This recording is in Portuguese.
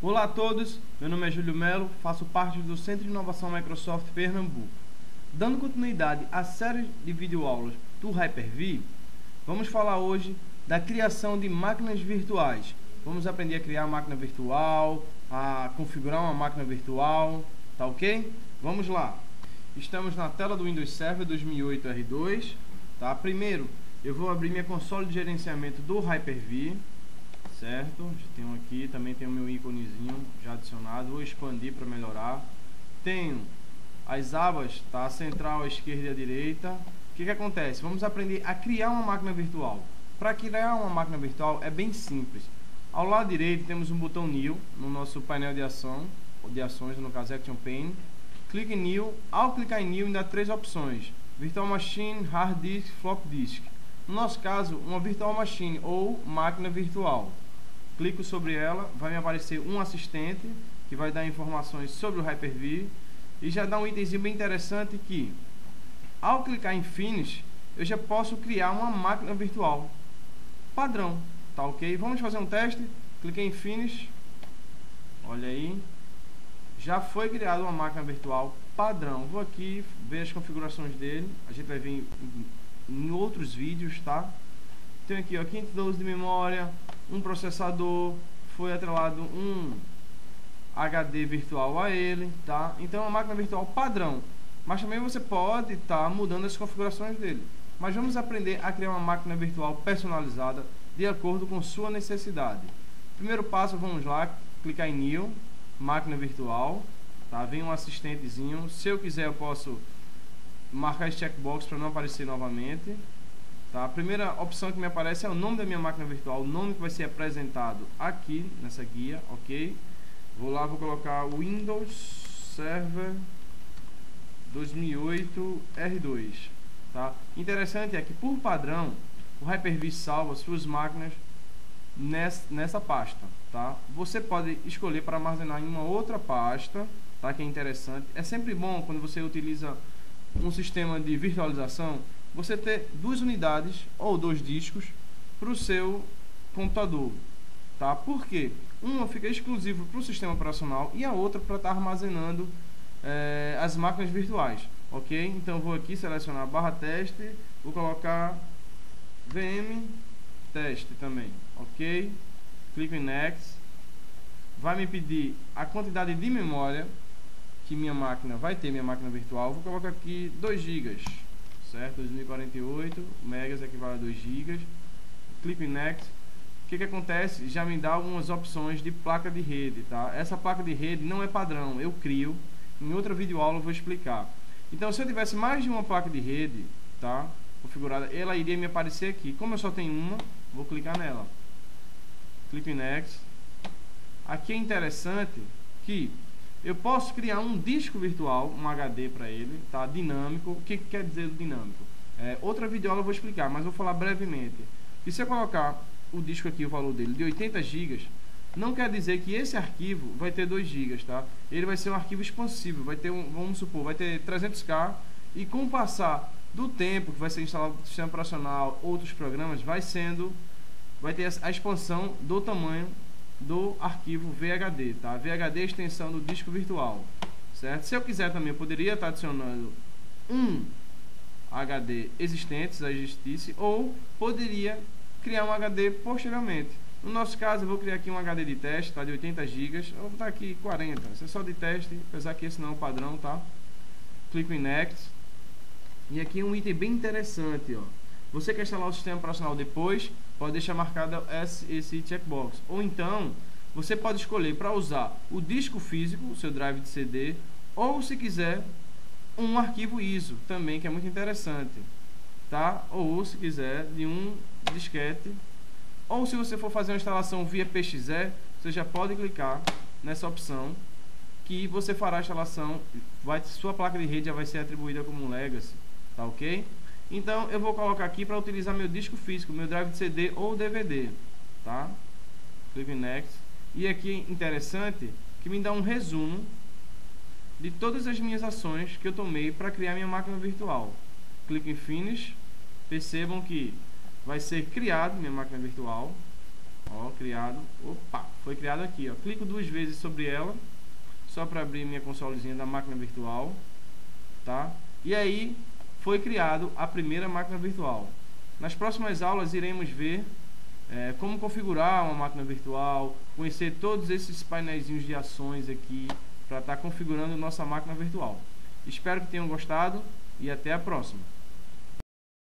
Olá a todos, meu nome é Júlio Melo, faço parte do Centro de Inovação Microsoft Pernambuco. Dando continuidade à série de videoaulas do Hyper-V, vamos falar hoje da criação de máquinas virtuais. Vamos aprender a criar máquina virtual, a configurar uma máquina virtual, tá ok? Vamos lá. Estamos na tela do Windows Server 2008 R2, tá? Primeiro, eu vou abrir minha console de gerenciamento do Hyper-V, certo? Já tenho aqui, também tenho o meu íconezinho já adicionado, vou expandir para melhorar. Tenho as abas, tá? Central, à esquerda e à direita. O que acontece? Vamos aprender a criar uma máquina virtual. Para criar uma máquina virtual é bem simples. Ao lado direito temos um botão New no nosso painel de ações, no caso Action Pane. Clique em New. Ao clicar em New, ainda há três opções: Virtual Machine, Hard Disk, Flop Disk. No nosso caso, uma Virtual Machine ou máquina virtual. Clico sobre ela, vai me aparecer um assistente que vai dar informações sobre o Hyper-V e já dá um itemzinho bem interessante que, ao clicar em Finish, eu já posso criar uma máquina virtual padrão, tá ok? Vamos fazer um teste. Cliquei em Finish, olha aí, já foi criada uma máquina virtual padrão. Vou aqui ver as configurações dele, a gente vai ver em outros vídeos, tá? Tenho aqui, ó, 512 de memória, um processador, foi atrelado um HD virtual a ele, tá? Então é uma máquina virtual padrão, mas também você pode estar mudando as configurações dele. Mas vamos aprender a criar uma máquina virtual personalizada de acordo com sua necessidade. Primeiro passo, vamos lá, clicar em New, máquina virtual, tá? Vem um assistentezinho. Se eu quiser, eu posso marcar esse checkbox para não aparecer novamente. Tá? A primeira opção que me aparece é o nome da minha máquina virtual, o nome que vai ser apresentado aqui nessa guia, ok? Vou lá, vou colocar Windows Server 2008 R2. Tá? Interessante é que, por padrão, o Hyper-V salva suas máquinas nessa pasta. Tá? Você pode escolher para armazenar em uma outra pasta, tá? Que é interessante. É sempre bom quando você utiliza um sistema de virtualização, você ter duas unidades ou dois discos para o seu computador, tá? Por quê? Uma fica exclusivo para o sistema operacional e a outra para estar armazenando as máquinas virtuais, ok? Então vou aqui selecionar barra teste, vou colocar VM teste também, ok? Clico em Next, vai me pedir a quantidade de memória que minha máquina vai ter, minha máquina virtual. Vou colocar aqui 2 GB, certo? 2048 megas equivale a 2 GB. Clico em Next. O que acontece? Já me dá algumas opções de placa de rede, tá? Essa placa de rede não é padrão, eu crio. Em outra videoaula eu vou explicar. Então, se eu tivesse mais de uma placa de rede, tá, configurada, ela iria me aparecer aqui. Como eu só tenho uma, vou clicar nela. Clico em Next. Aqui é interessante que eu posso criar um disco virtual, um HD para ele, tá? Dinâmico. O que quer dizer dinâmico? Outra videoaula eu vou explicar, mas vou falar brevemente. E se eu colocar o disco aqui, o valor dele, de 80 GB, não quer dizer que esse arquivo vai ter 2 GB, tá? Ele vai ser um arquivo expansível, vai ter vamos supor, vai ter 300K, e com o passar do tempo que vai ser instalado no sistema operacional, outros programas, vai ter a expansão do tamanho do arquivo VHD, tá? VHD é a extensão do disco virtual, certo? Se eu quiser também, eu poderia estar adicionando um HD existente, se já existisse, ou poderia criar um HD posteriormente. No nosso caso, eu vou criar aqui um HD de teste, tá? De 80 GB, eu vou botar aqui 40, isso é só de teste, apesar que esse não é o padrão, tá? Clico em Next, e aqui um item bem interessante, ó. Você quer instalar o sistema operacional depois, pode deixar marcado esse checkbox. Ou então, você pode escolher para usar o disco físico, o seu drive de CD, ou se quiser, um arquivo ISO, também, que é muito interessante, tá? Ou se quiser, de um disquete. Ou se você for fazer uma instalação via PXE, você já pode clicar nessa opção, que você fará a instalação, sua placa de rede já vai ser atribuída como um Legacy, tá ok? Então eu vou colocar aqui para utilizar meu disco físico, meu drive de CD ou DVD, tá? Clico em Next. E aqui interessante que me dá um resumo de todas as minhas ações que eu tomei para criar minha máquina virtual. Clico em Finish. Percebam que vai ser criado minha máquina virtual. Ó, criado. Opa! Foi criado aqui, ó. Clico 2 vezes sobre ela, só para abrir minha consolezinha da máquina virtual, tá? E aí foi criado a primeira máquina virtual. Nas próximas aulas iremos ver como configurar uma máquina virtual, conhecer todos esses painéis de ações aqui para estar configurando nossa máquina virtual. Espero que tenham gostado e até a próxima.